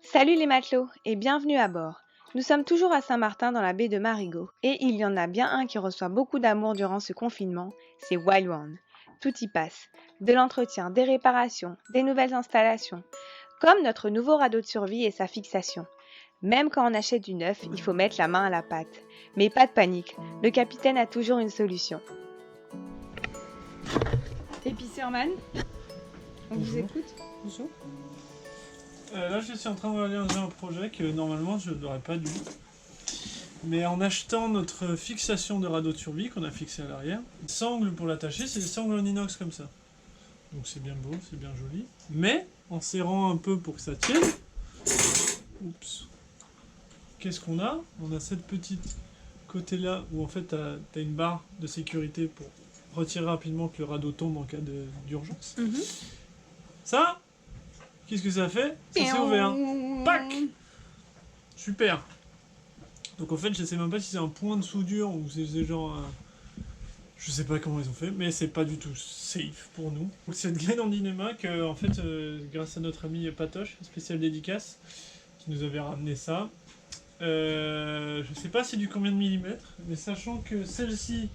Salut les matelots et bienvenue à bord. Nous sommes toujours à Saint-Martin dans la baie de Marigot et il y en a bien un qui reçoit beaucoup d'amour durant ce confinement, c'est Wild One. Tout y passe, de l'entretien, des réparations, des nouvelles installations, comme notre nouveau radeau de survie et sa fixation. Même quand on achète du neuf, il faut mettre la main à la pâte. Mais pas de panique, le capitaine a toujours une solution. Épiceurman, on vous écoute. Bonjour. Là, je suis en train de réaliser un projet que normalement je n'aurais pas dû. Mais en achetant notre fixation de radeau de survie qu'on a fixé à l'arrière, les sangles pour l'attacher, c'est des sangles en inox comme ça. Donc c'est bien beau, c'est bien joli. Mais en serrant un peu pour que ça tienne, oups, qu'est-ce qu'on a? On a cette petite côté-là où en fait tu as une barre de sécurité pour retirer rapidement que le radeau tombe en cas d'urgence. Ça, qu'est-ce que ça fait? Ça s'est ouvert. Pac! Super! Donc en fait, je sais même pas si c'est un point de soudure ou c'est genre je sais pas comment ils ont fait, mais c'est pas du tout safe pour nous. Donc cette graine en Dynéma que, en fait, grâce à notre ami Patoche, spécial dédicace, qui nous avait ramené ça. Je sais pas c'est du combien de millimètres, mais sachant que celle-ci,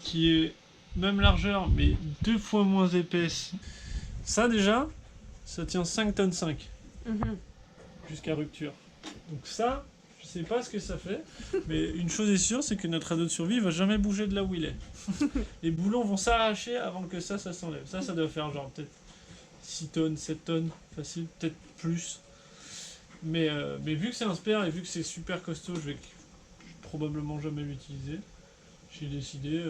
qui est même largeur, mais 2 fois moins épaisse, ça déjà, ça tient 5 tonnes 5 jusqu'à rupture. Donc ça, je sais pas ce que ça fait, mais une chose est sûre, c'est que notre radeau de survie va jamais bouger de là où il est. Les boulons vont s'arracher avant que ça s'enlève. Ça doit faire genre peut-être 6 tonnes, 7 tonnes, facile, peut-être plus. Mais vu que c'est un spare et vu que c'est super costaud, je vais probablement jamais l'utiliser. J'ai décidé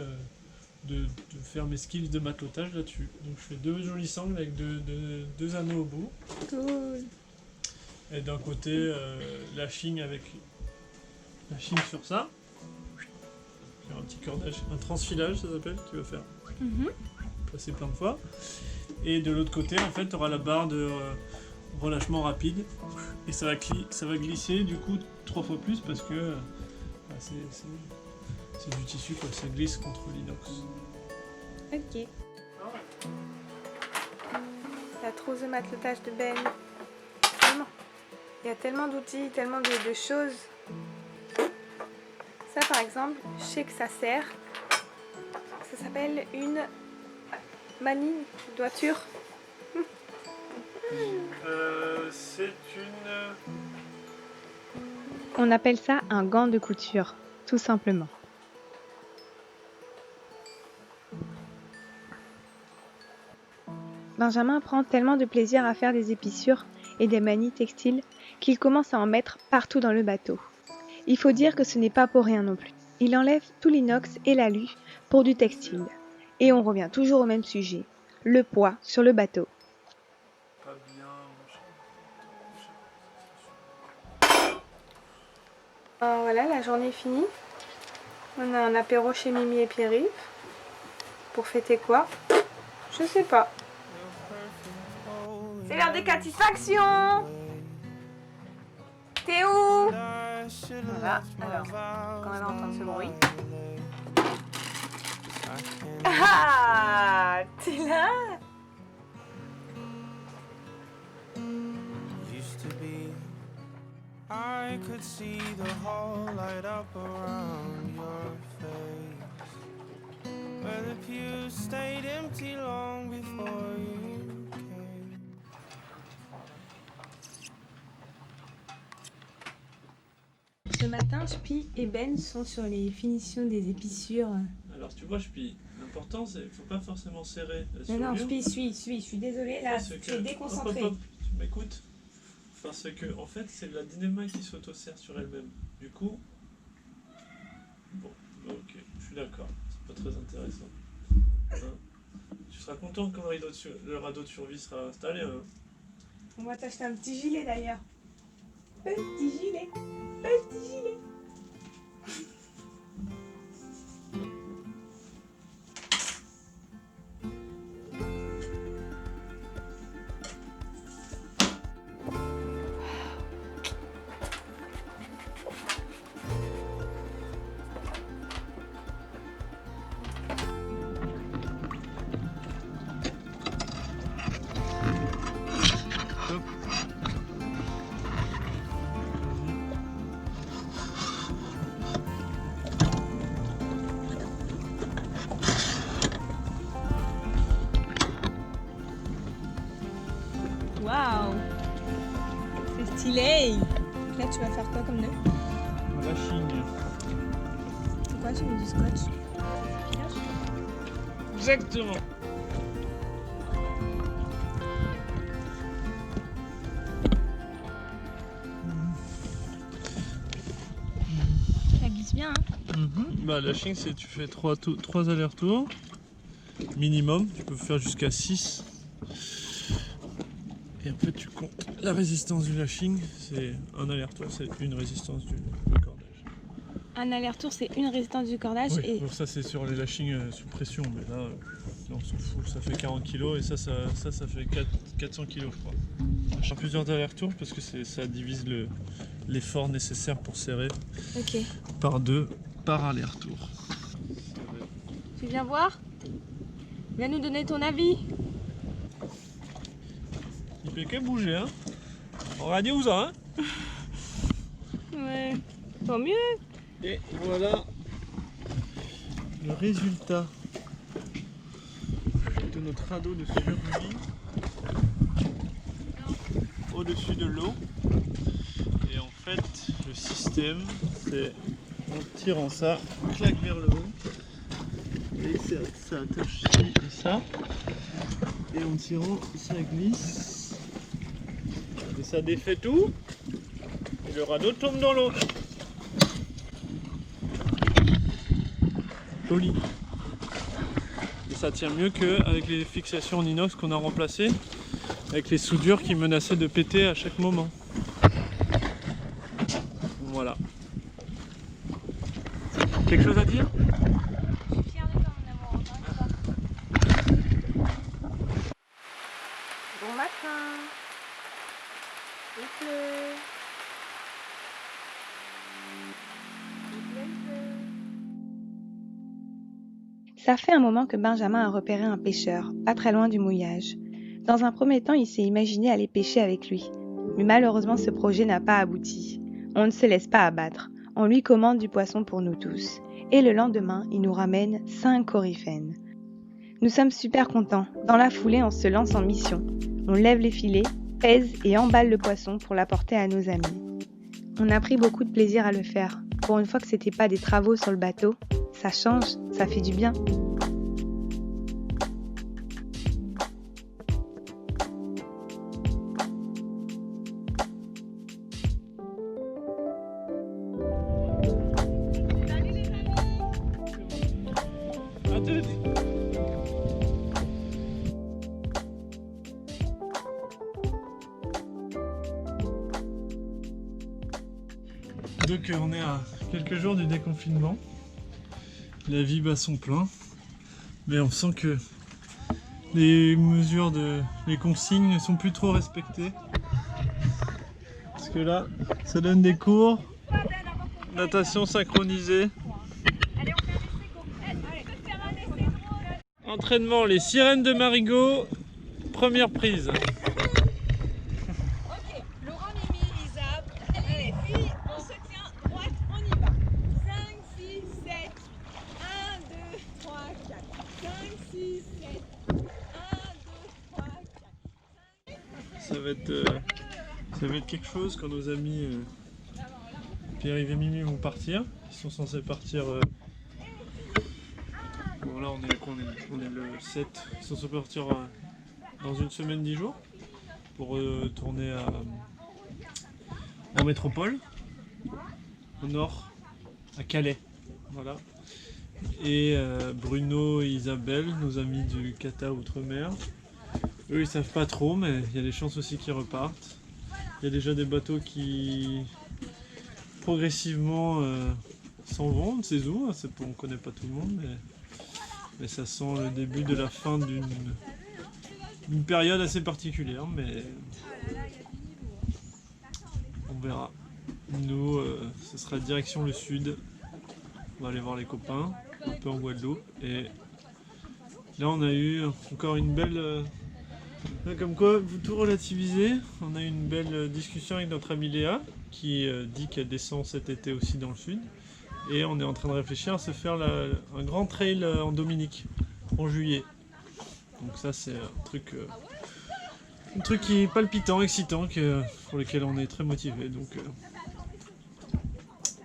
de faire mes skills de matelotage là-dessus. Donc je fais 2 jolies sangles avec deux anneaux au bout. Cool. Et d'un côté, la chigne avec la chigne sur ça. Faire un petit cordage, un transfilage ça s'appelle, tu vas faire passer plein de fois. Et de l'autre côté, en fait, tu auras la barre de relâchement rapide. Et ça va glisser du coup 3 fois plus parce que c'est du tissu, quoi, ça glisse contre l'inox. Ok. La trousse de matelotage de Ben. Vraiment. Il y a tellement d'outils, tellement de choses. Ça par exemple, je sais que ça sert. Ça s'appelle une manie doiture. C'est une... On appelle ça un gant de couture, tout simplement. Benjamin prend tellement de plaisir à faire des épissures et des manies textiles qu'il commence à en mettre partout dans le bateau. Il faut dire que ce n'est pas pour rien non plus. Il enlève tout l'inox et l'alu pour du textile. Et on revient toujours au même sujet, le poids sur le bateau. Pas bien... Voilà, la journée est finie. On a un apéro chez Mimi et Pierre-Yves. Pour fêter quoi? Je sais pas. C'est l'heure des satisfactions. T'es où? Voilà, alors, quand elle entend ce bruit. Ah, t'es là? I could see the hall light up around your face, where the pews stayed empty long before you came. Ce matin, Spi et Ben sont sur les finitions des épissures. Alors tu vois, l'important c'est qu'il ne faut pas forcément serrer la Non, non, soudure. Spi, suis, je suis désolée, là, Parce tu que- es déconcentré. hop, tu m'écoutes? Parce que en fait c'est la Dynéma qui s'auto-serre sur elle-même. Du coup, bon, ok, je suis d'accord, c'est pas très intéressant. Hein, tu seras content quand le radeau de survie sera installé. Hein. On va t'acheter un petit gilet d'ailleurs. Petit gilet, petit gilet. Waouh! C'est stylé! Là, tu vas faire quoi comme nœud? Lashing. C'est quoi? Tu mets du scotch? Exactement. Ça glisse bien, hein? Bah, lashing, c'est tu fais 3 allers-retours minimum. Tu peux faire jusqu'à 6. Et en fait, tu comptes la résistance du lashing. C'est un aller-retour, c'est une résistance du cordage. Un aller-retour, c'est une résistance du cordage. Oui, Et donc ça c'est sur les lashings sous pression, mais là on s'en fout, ça fait 40 kg et ça fait 400 kg je crois. Je fais plusieurs allers-retours parce que ça divise l'effort nécessaire pour serrer ok. par 2 par aller-retour. Tu viens voir? Viens nous donner ton avis. Il fait que bouger, hein. On va dire où ça, hein. Ouais. Tant mieux. Et voilà le résultat de notre radeau de survie au-dessus de l'eau. Et en fait, le système, c'est en tirant ça, claque vers le haut. Et ça attache ci et ça. Et en tirant, ça glisse. Et ça défait tout. Et le radeau tombe dans l'eau. Joli. Et ça tient mieux qu'avec les fixations en inox qu'on a remplacées, avec les soudures qui menaçaient de péter à chaque moment. Voilà. Quelque chose à dire? Je suis fière de toi, mon amour. Bon matin. Il pleut. Ça fait un moment que Benjamin a repéré un pêcheur, pas très loin du mouillage. Dans un premier temps, il s'est imaginé aller pêcher avec lui. Mais malheureusement, ce projet n'a pas abouti. On ne se laisse pas abattre. On lui commande du poisson pour nous tous. Et le lendemain, il nous ramène 5 coryphènes. Nous sommes super contents. Dans la foulée, on se lance en mission. On lève les filets, pèse et emballe le poisson pour l'apporter à nos amis. On a pris beaucoup de plaisir à le faire. Pour une fois que c'était pas des travaux sur le bateau, ça change, ça fait du bien. Donc on est à quelques jours du déconfinement. La vie bat son plein. Mais on sent que les mesures les consignes ne sont plus trop respectées. Parce que là, ça donne des cours. Natation synchronisée. Entraînement, les sirènes de Marigot. Première prise. Laurent, Mimi, Isa, allez, filles, on se tient droite, on y va. 5, 6, 7, 1, 2, 3, 4. 5, 6, 7, 1, 2, 3, 4. Ça va être quelque chose quand nos amis Pierre-Yves et Mimi vont partir. Ils sont censés partir. Bon, là, on est le 7. Ils sont censés partir dans une semaine, 10 jours pour tourner en métropole, au nord, à Calais. Voilà. Et Bruno et Isabelle, nos amis du Cata Outre-mer, eux ils savent pas trop, mais il y a des chances aussi qu'ils repartent. Il y a déjà des bateaux qui progressivement s'en vont, on ne sait où, on ne connaît pas tout le monde, mais ça sent le début de la fin d'une période assez particulière, mais on verra. Nous, ce sera direction le sud. On va aller voir les copains, un peu en Guadeloupe. Et là, on a eu encore une belle... comme quoi, vous tout relativisez. On a eu une belle discussion avec notre amie Léa, qui dit qu'elle descend cet été aussi dans le sud. Et on est en train de réfléchir à se faire un grand trail en Dominique, en juillet. Donc ça, c'est un truc Un truc qui est palpitant, excitant, pour lequel on est très motivé.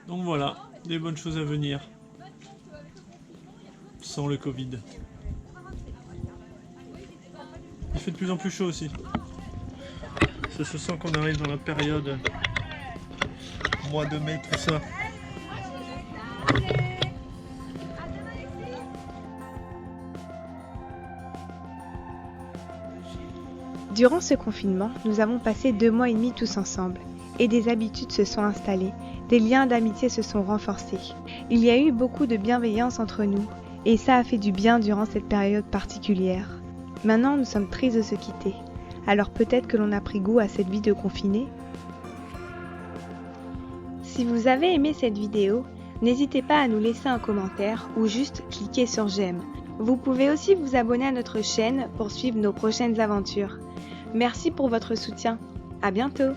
Donc voilà, des bonnes choses à venir. Sans le Covid. Il fait de plus en plus chaud aussi. Ça se sent qu'on arrive dans la période mois de mai, tout ça. Durant ce confinement, nous avons passé 2 mois et demi tous ensemble, et des habitudes se sont installées, des liens d'amitié se sont renforcés. Il y a eu beaucoup de bienveillance entre nous, et ça a fait du bien durant cette période particulière. Maintenant, nous sommes tristes de se quitter, alors peut-être que l'on a pris goût à cette vie de confiné. Si vous avez aimé cette vidéo, n'hésitez pas à nous laisser un commentaire ou juste cliquer sur j'aime. Vous pouvez aussi vous abonner à notre chaîne pour suivre nos prochaines aventures. Merci pour votre soutien. À bientôt!